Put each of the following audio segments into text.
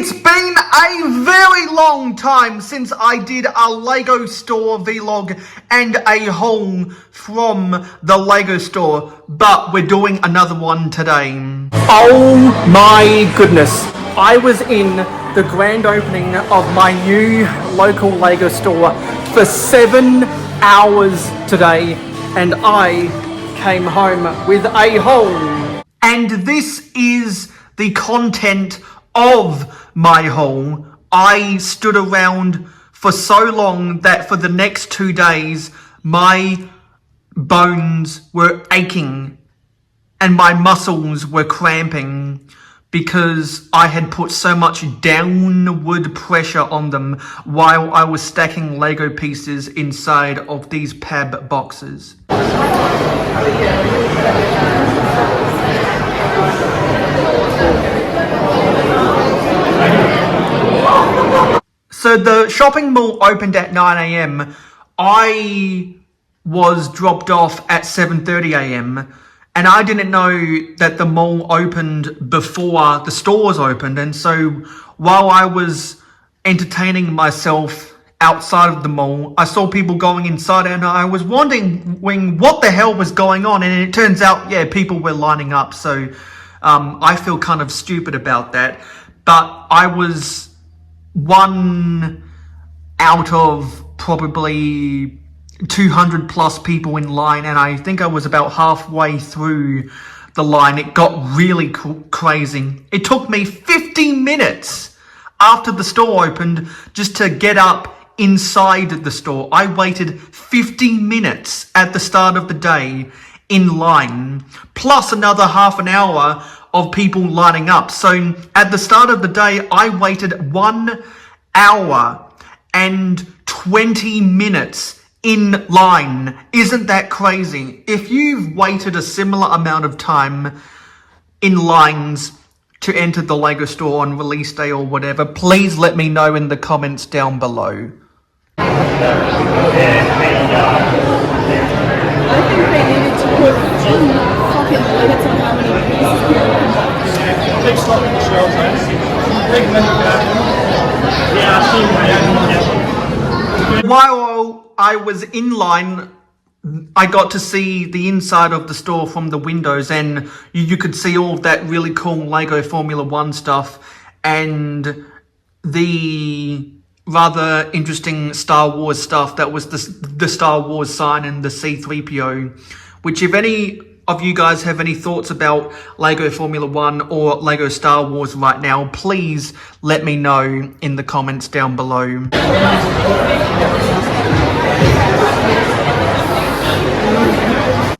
It's been a very long time since I did a Lego store vlog and a haul from the Lego store, but we're doing another one today. Oh my goodness, I was in the grand opening of my new local Lego store for 7 hours today, and I came home with a haul. And this is the content of my haul. I stood around for so long that for the next 2 days my bones were aching and my muscles were cramping because I had put so much downward pressure on them while I was stacking Lego pieces inside of these PAB boxes. So the shopping mall opened at 9 a.m. I was dropped off at 7:30 a.m. and I didn't know that the mall opened before the stores opened. And so while I was entertaining myself outside of the mall, I saw people going inside and I was wondering what the hell was going on. And it turns out, yeah, people were lining up. So I feel kind of stupid about that. But I was one out of probably 200 plus people in line, and I think I was about halfway through the line. It got really crazy. It took me 50 minutes after the store opened just to get up inside the store. I waited 50 minutes at the start of the day in line, plus another half an hour of people lining up. So at the start of the day, I waited 1 hour and 20 minutes in line. Isn't that crazy? If you've waited a similar amount of time in lines to enter the Lego store on release day or whatever, please let me know in the comments down below. I think they needed to put fucking limits on how many pieces here. While I was in line, I got to see the inside of the store from the windows, and you could see all of that really cool Lego Formula 1 stuff and the rather interesting Star Wars stuff that was the Star Wars sign and the C-3PO, which if any of you guys have any thoughts about Lego Formula 1 or Lego Star Wars right now, please let me know in the comments down below.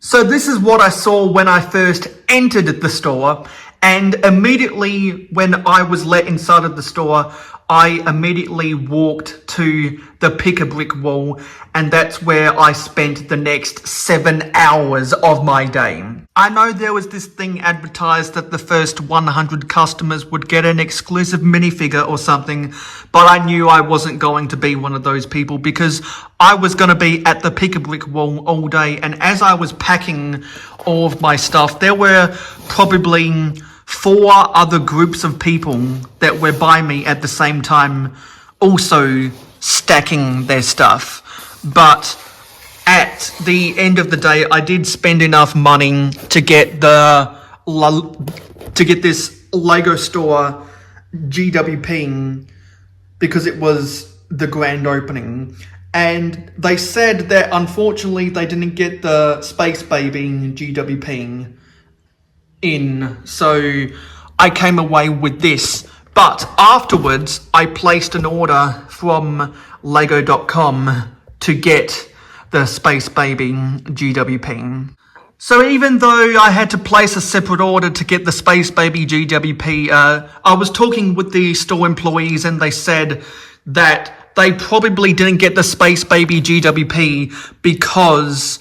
So this is what I saw when I first entered the store, and immediately when I was let inside of the store, I immediately walked to the pick-a-brick wall, and that's where I spent the next 7 hours of my day. I know there was this thing advertised that the first 100 customers would get an exclusive minifigure or something, but I knew I wasn't going to be one of those people because I was going to be at the pick-a-brick wall all day. And as I was packing all of my stuff, there were probably 4 other groups of people that were by me at the same time, also stacking their stuff. But at the end of the day, I did spend enough money to get this Lego store GWP because it was the grand opening. And they said that unfortunately they didn't get the Space Baby GWP in, so I came away with this. But afterwards I placed an order from lego.com to get the Space Baby GWP. So even though I had to place a separate order to get the Space Baby GWP, I was talking with the store employees and they said that they probably didn't get the Space Baby GWP because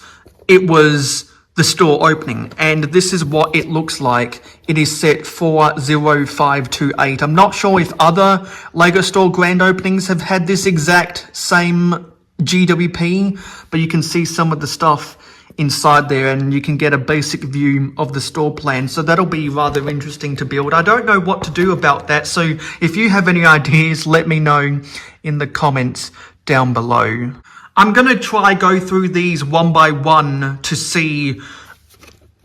it was the store opening, and this is what it looks like. It is set 40528. I'm not sure if other Lego store grand openings have had this exact same GWP, but you can see some of the stuff inside there, and you can get a basic view of the store plan. So that'll be rather interesting to build. I don't know what to do about that, so if you have any ideas, let me know in the comments down below. I'm going to try go through these one by one to see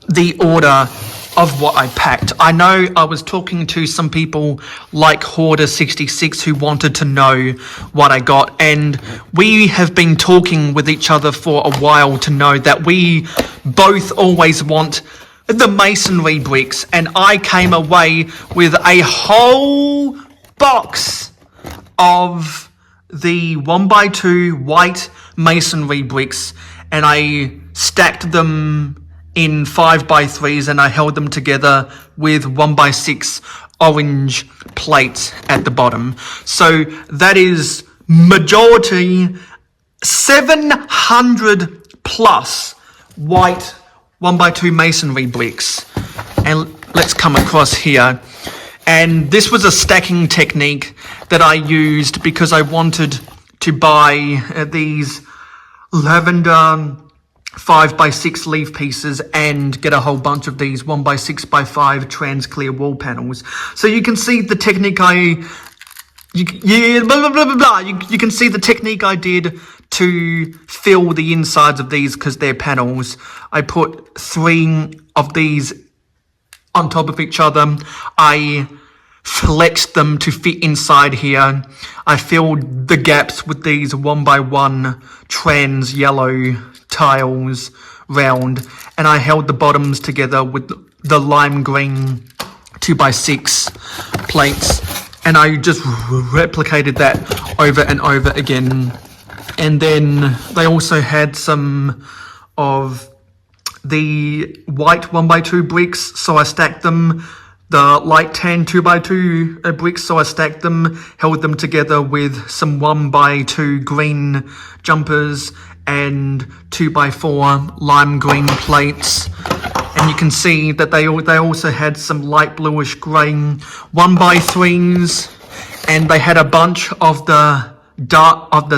the order of what I packed. I know I was talking to some people like Hoarder66 who wanted to know what I got, and we have been talking with each other for a while to know that we both always want the masonry bricks, and I came away with a whole box of the 1x2 white masonry bricks, and I stacked them in 5x3s, and I held them together with 1x6 orange plates at the bottom. So that is majority 700 plus white 1x2 masonry bricks. And let's come across here. And this was a stacking technique that I used because I wanted to buy these lavender 5x6 leaf pieces and get a whole bunch of these 1x6x5 trans clear wall panels. So you can see the technique you can see the technique I did to fill the insides of these because they're panels. I put 3 of these on top of each other. I flexed them to fit inside here. I filled the gaps with these 1x1 trans yellow tiles round, and I held the bottoms together with the lime green 2x6 plates, and I just replicated that over and over again. And then they also had some of the white 1x2 bricks, so I stacked them. The light tan 2x2 bricks, so I stacked them, held them together with some 1x2 green jumpers and 2x4 lime green plates. And you can see that they also had some light bluish grey 1x3s, and they had a bunch of the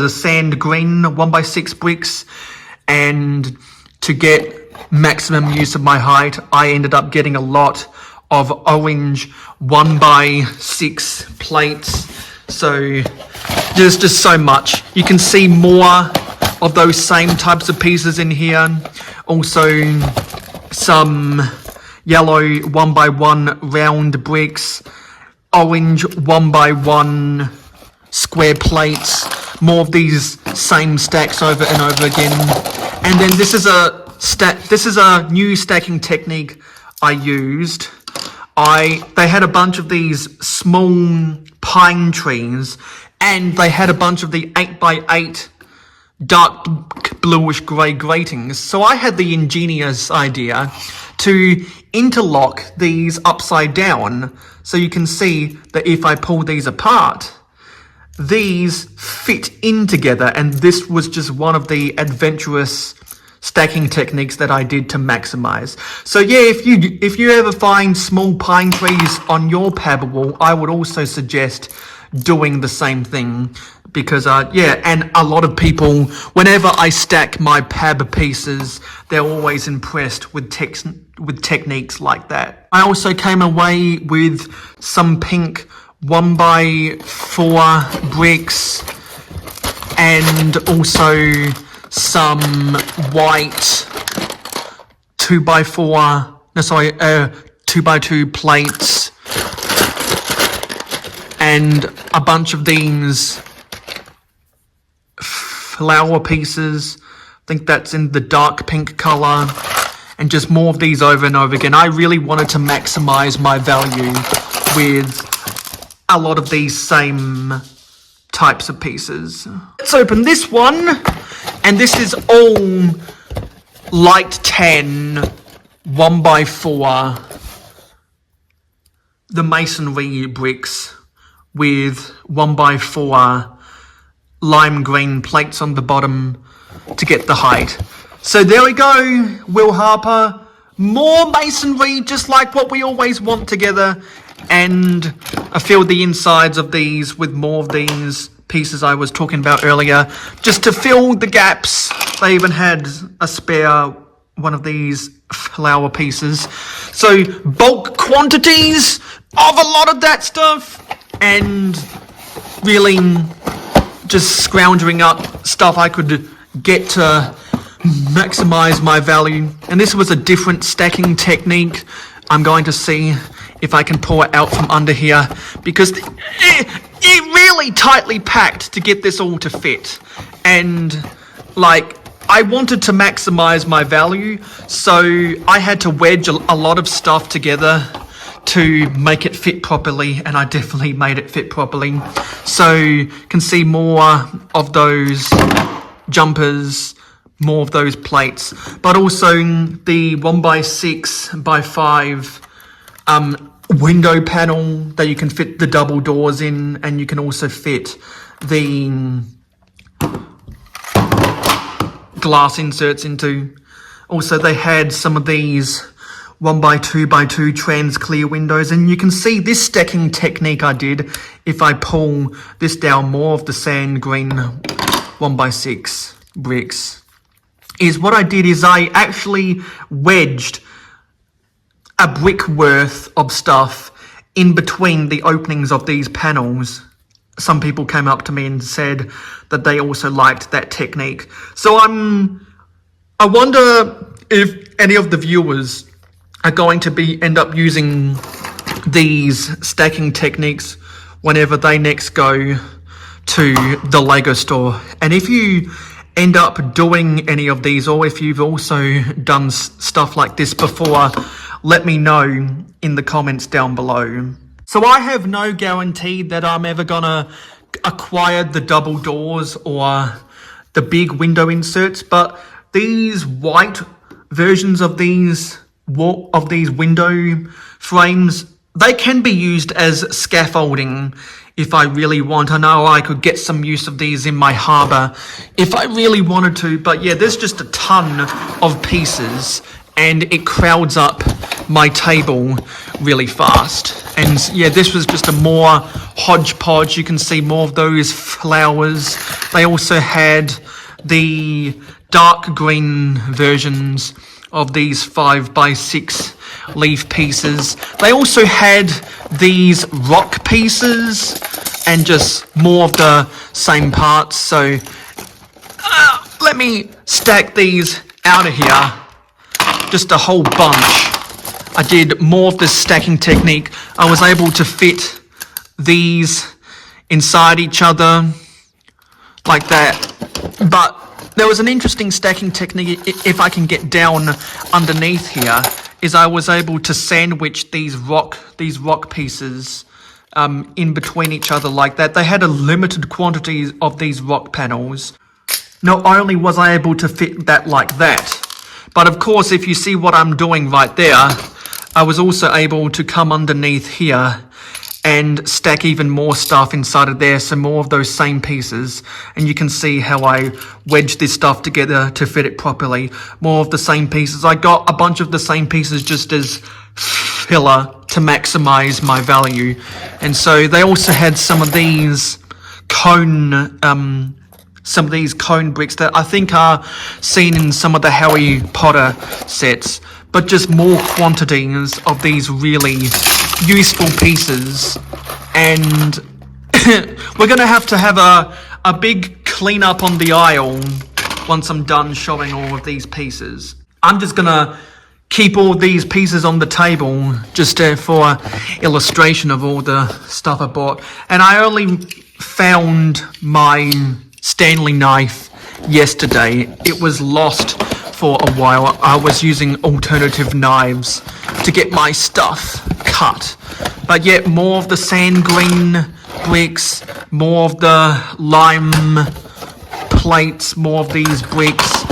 sand green 1x6 bricks. And to get maximum use of my height, I ended up getting a lot of orange 1x6 plates. So there's just so much. You can see more of those same types of pieces in here. Also some yellow 1x1 round bricks, orange 1x1 square plates, more of these same stacks over and over again. And then this is a new stacking technique I used. They had a bunch of these small pine trees, and they had a bunch of the 8x8 dark bluish grey gratings. So I had the ingenious idea to interlock these upside down, so you can see that if I pull these apart, these fit in together. And this was just one of the adventurous stacking techniques that I did to maximize. So yeah, if you ever find small pine trees on your pab wall, I would also suggest doing the same thing, because yeah, and a lot of people, whenever I stack my pab pieces, they're always impressed with techniques like that. I also came away with some pink 1x4 bricks, and also some white 2x2 plates, and a bunch of these flower pieces. I think that's in the dark pink color, and just more of these over and over again. I really wanted to maximize my value with a lot of these same types of pieces. Let's open this one, and this is all light tan 1x4, the masonry bricks with 1x4 lime green plates on the bottom to get the height. So there we go, Will Harper, more masonry, just like what we always want together. And I filled the insides of these with more of these pieces I was talking about earlier, just to fill the gaps. They even had a spare one of these flower pieces. So bulk quantities of a lot of that stuff, and really just scrounging up stuff I could get to maximize my value. And this was a different stacking technique. I'm going to see if I can pull it out from under here, because it really tightly packed to get this all to fit. And like, I wanted to maximize my value, so I had to wedge a lot of stuff together to make it fit properly, and I definitely made it fit properly. So you can see more of those jumpers, more of those plates, but also the 1x6x5 window panel that you can fit the double doors in, and you can also fit the glass inserts into. Also, they had some of these 1x2x2 trans clear windows, and you can see this stacking technique I did. If I pull this down, more of the sand green 1x6 bricks, is what I did is I actually wedged a brick worth of stuff in between the openings of these panels. Some people came up to me and said that they also liked that technique. So I wonder if any of the viewers are going to end up using these stacking techniques whenever they next go to the Lego store. And if you end up doing any of these, or if you've also done stuff like this before, let me know in the comments down below. So I have no guarantee that I'm ever gonna acquire the double doors or the big window inserts, but these white versions of these window frames, they can be used as scaffolding if I really want. I know I could get some use of these in my harbour if I really wanted to, but yeah, there's just a ton of pieces and it crowds up my table really fast. And yeah, this was just a more hodgepodge. You can see more of those flowers. They also had the dark green versions of these 5x6 leaf pieces. They also had these rock pieces and just more of the same parts. So let me stack these out of here, just a whole bunch. I did more of this stacking technique. I was able to fit these inside each other like that. But there was an interesting stacking technique, if I can get down underneath here, is I was able to sandwich these rock pieces in between each other like that. They had a limited quantity of these rock panels. Not only was I able to fit that like that, but of course, if you see what I'm doing right there, I was also able to come underneath here and stack even more stuff inside of there, so more of those same pieces. And you can see how I wedged this stuff together to fit it properly. More of the same pieces. I got a bunch of the same pieces just as filler to maximize my value. And so they also had some of these cone bricks that I think are seen in some of the Harry Potter sets, but just more quantities of these really useful pieces. And we're gonna have a big cleanup on the aisle once I'm done showing all of these pieces. I'm just gonna keep all these pieces on the table just for illustration of all the stuff I bought. And I only found my Stanley knife yesterday. It was lost for a while. I was using alternative knives to get my stuff cut. But yet more of the sand green bricks, more of the lime plates, more of these bricks.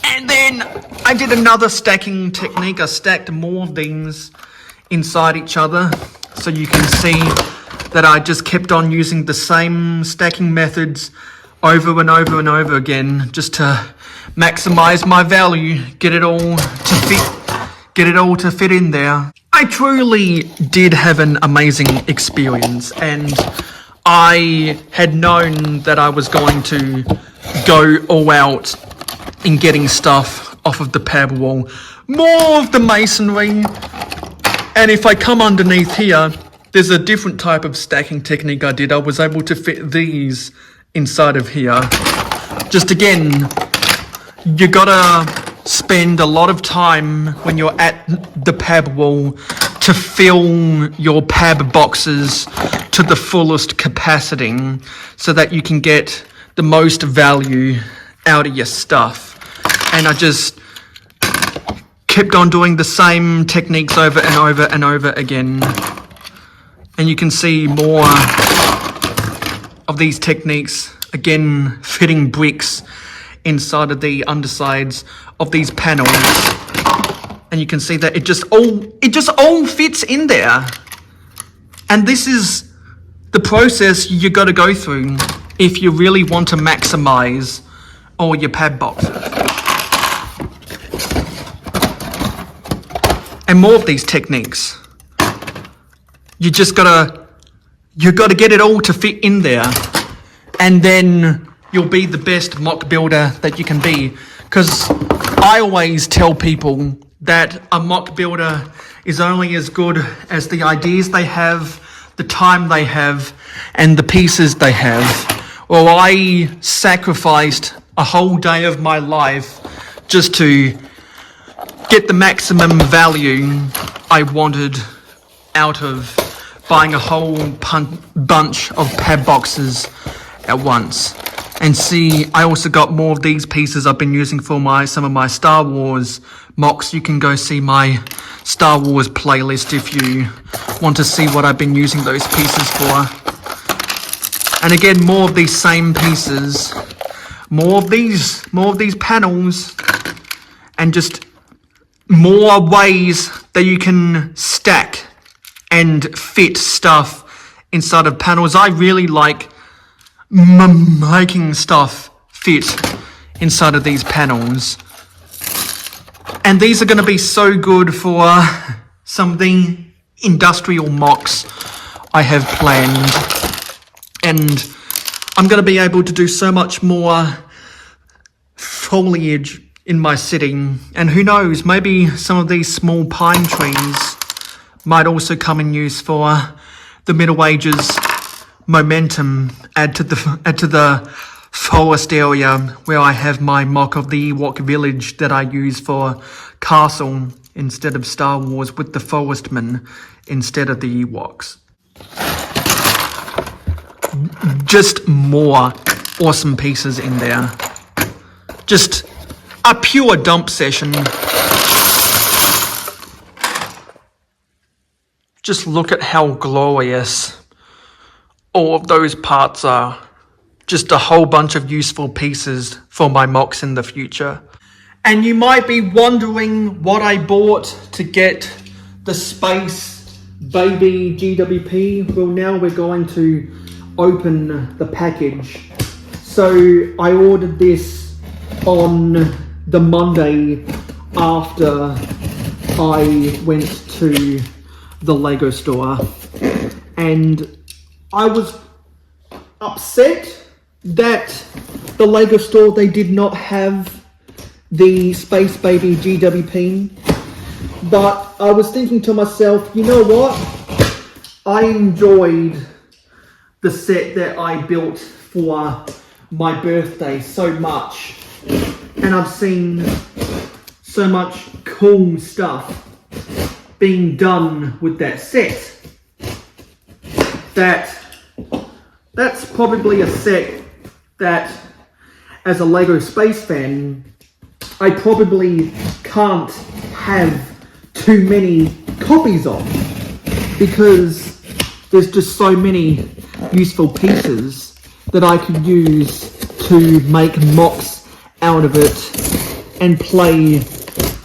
And then I did another stacking technique. I stacked more of these inside each other. So you can see that I just kept on using the same stacking methods over and over and over again, just to maximize my value, get it all to fit in there. I truly did have an amazing experience, and I had known that I was going to go all out in getting stuff off of the pad wall. More of the masonry. And if I come underneath here, there's a different type of stacking technique I did. I was able to fit these inside of here. Just again, you gotta spend a lot of time when you're at the pad wall to fill your pad boxes to the fullest capacity so that you can get the most value out of your stuff. And I just kept on doing the same techniques over and over and over again. And you can see more of these techniques, again, fitting bricks inside of the undersides of these panels. And you can see that it just all fits in there. And this is the process you got to go through if you really want to maximize all your pad boxes. And more of these techniques. You gotta get it all to fit in there, and then you'll be the best mock builder that you can be. Because I always tell people that a mock builder is only as good as the ideas they have, the time they have, and the pieces they have. Well, I sacrificed a whole day of my life just to get the maximum value I wanted out of buying a whole bunch of pad boxes at once. And see, I also got more of these pieces I've been using for some of my Star Wars mocks. You can go see my Star Wars playlist if you want to see what I've been using those pieces for. And again, more of these same pieces, more of these panels, and just more ways that you can stack and fit stuff inside of panels. I really like making stuff fit inside of these panels. And these are going to be so good for some of the industrial mocks I have planned. And I'm going to be able to do so much more foliage in my setting. And who knows, maybe some of these small pine trees might also come in use for the Middle Ages momentum, add to the forest area where I have my mock of the Ewok village that I use for castle instead of Star Wars, with the forestmen instead of the Ewoks. Just more awesome pieces in there. Just a pure dump session. Just look at how glorious all of those parts are. Just a whole bunch of useful pieces for my mocks in the future. And you might be wondering what I bought to get the Space Baby GWP. Well, now we're going to open the package. So I ordered this on the Monday after I went to the Lego store, and I was upset that the Lego store, they did not have the Space Baby GWP, but I was thinking to myself, you know what, I enjoyed the set that I built for my birthday so much, and I've seen so much cool stuff being done with that set, that's probably a set that, as a Lego Space fan, I probably can't have too many copies of, because there's just so many useful pieces that I could use to make mocks out of it and play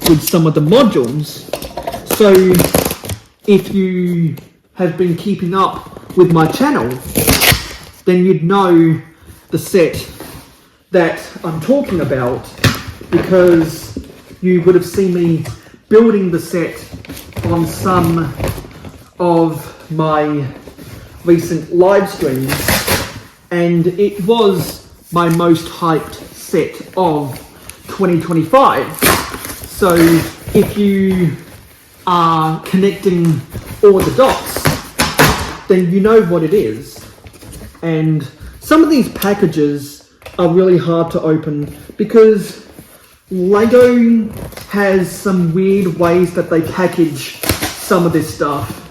with some of the modules. So if you have been keeping up with my channel, then you'd know the set that I'm talking about, because you would have seen me building the set on some of my recent live streams, and it was my most hyped set of 2025. So if you are connecting all the dots, then you know what it is. And some of these packages are really hard to open because Lego has some weird ways that they package some of this stuff.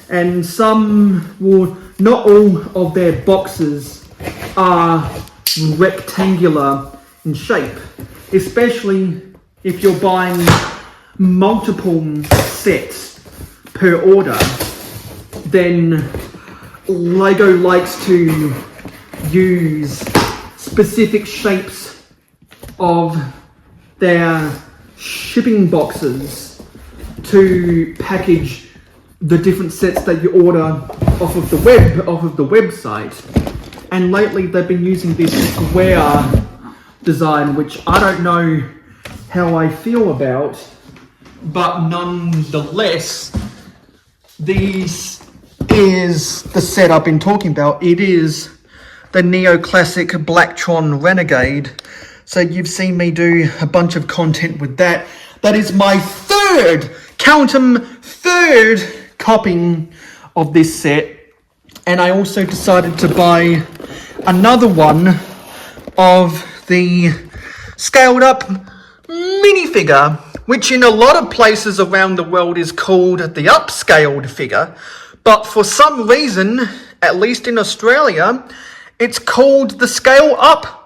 And some, well, not all of their boxes are rectangular in shape, especially if you're buying multiple sets per order. Then Lego likes to use specific shapes of their shipping boxes to package the different sets that you order off of the website. And lately they've been using this square design, which I don't know how I feel about, but nonetheless, this is the set I've been talking about. It is the neoclassic Blacktron Renegade. So you've seen me do a bunch of content with that. That is my third copying of this set. And I also decided to buy another one of the scaled up minifigure, which in a lot of places around the world is called the upscaled figure. But for some reason, at least in Australia, it's called the scaled up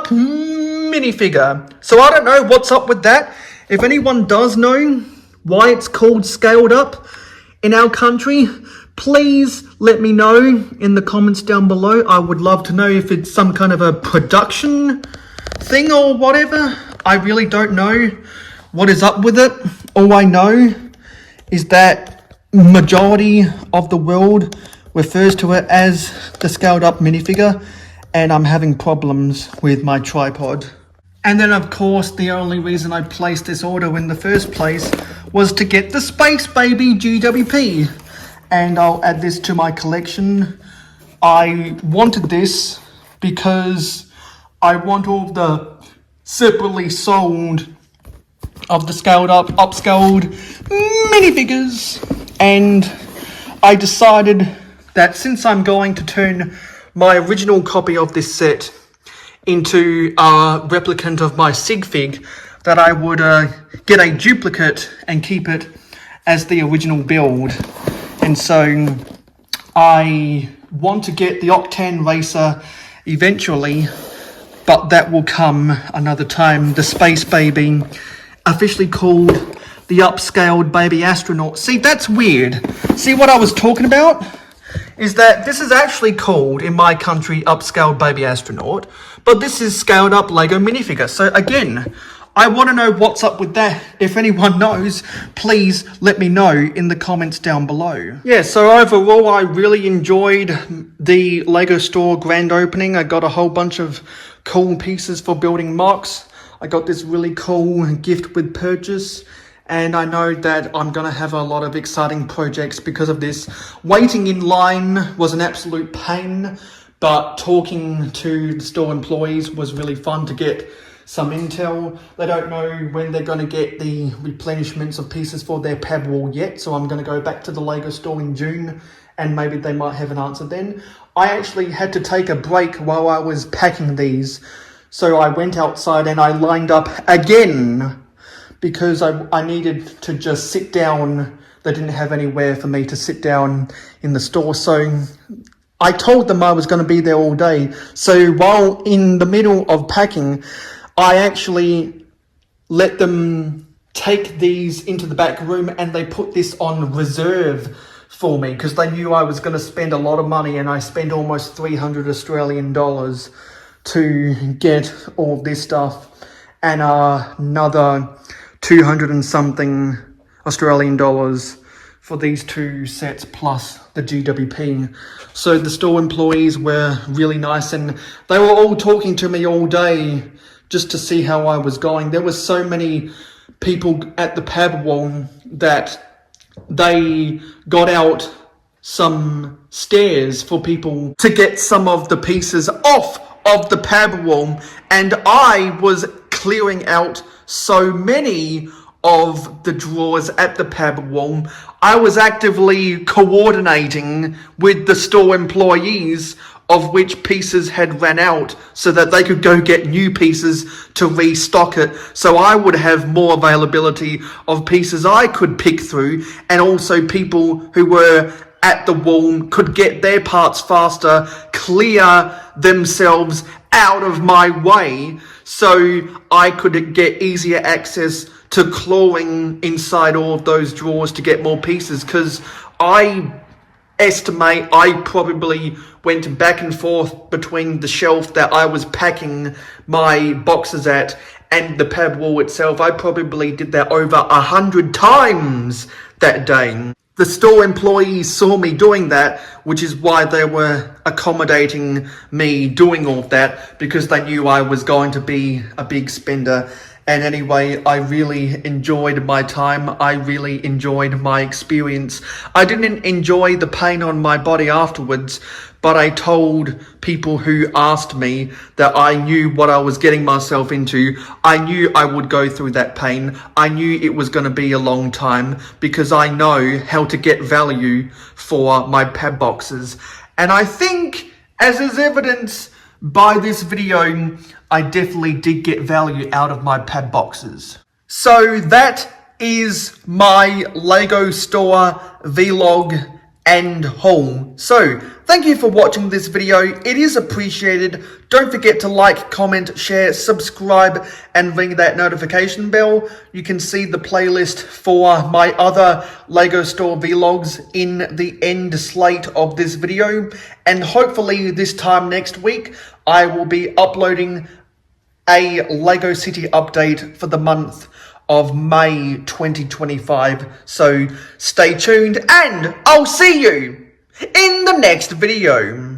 minifigure. So I don't know what's up with that. If anyone does know why it's called scaled up in our country, please let me know in the comments down below. I would love to know if it's some kind of a production thing or whatever. I really don't know what is up with it. All I know is that majority of the world refers to it as the scaled up minifigure, and I'm having problems with my tripod. And then of course the only reason I placed this order in the first place was to get the Space Baby GWP, and I'll add this to my collection. I wanted this because I want all the separately sold of the upscaled minifigures, and I decided that since I'm going to turn my original copy of this set into a replicant of my sig fig, that I would get a duplicate and keep it as the original build. And so I want to get the Octane Racer eventually, but that will come another time. The Space Baby, officially called the Upscaled Baby Astronaut. See, that's weird. See, what I was talking about is that this is actually called, in my country, Upscaled Baby Astronaut, but this is scaled up Lego minifigure. So again, I want to know what's up with that. If anyone knows, please let me know in the comments down below. Yeah, so overall, I really enjoyed the Lego store grand opening. I got a whole bunch of cool pieces for building mocks. I got this really cool gift with purchase. And I know that I'm going to have a lot of exciting projects because of this. Waiting in line was an absolute pain, but talking to the store employees was really fun to get some intel. They don't know when they're going to get the replenishments of pieces for their pad wall yet, so I'm going to go back to the Lego store in June and maybe they might have an answer then. I actually had to take a break while I was packing these, so I went outside and I lined up again because I needed to just sit down. They didn't have anywhere for me to sit down in the store. So I told them I was going to be there all day. So while in the middle of packing, I actually let them take these into the back room and they put this on reserve for me because they knew I was going to spend a lot of money, and I spent almost 300 Australian dollars to get all of this stuff and another 200 and something Australian dollars for these two sets plus the GWP. So the store employees were really nice and they were all talking to me all day just to see how I was going. There were so many people at the pad wall that they got out some stairs for people to get some of the pieces off of the pad wall, and I was clearing out so many of the drawers at the pab wall, I was actively coordinating with the store employees of which pieces had ran out so that they could go get new pieces to restock it. So I would have more availability of pieces I could pick through, and also people who were at the wall could get their parts faster, clear themselves out of my way, so I could get easier access to clawing inside all of those drawers to get more pieces, because I estimate I probably went back and forth between the shelf that I was packing my boxes at and the pab wall itself. I probably did that over 100 times that day. The store employees saw me doing that, which is why they were accommodating me doing all of that, because they knew I was going to be a big spender. And anyway, I really enjoyed my time. I really enjoyed my experience. I didn't enjoy the pain on my body afterwards, but I told people who asked me that I knew what I was getting myself into. I knew I would go through that pain. I knew it was going to be a long time, because I know how to get value for my pab boxes. And I think, as is evidence by this video, I definitely did get value out of my pab boxes. So that is my Lego store vlog and haul. So thank you for watching this video. It is appreciated. Don't forget to like, comment, share, subscribe, and ring that notification bell. You can see the playlist for my other Lego store vlogs in the end slate of this video. And hopefully this time next week, I will be uploading a Lego City update for the month of May 2025. So stay tuned, and I'll see you in the next video.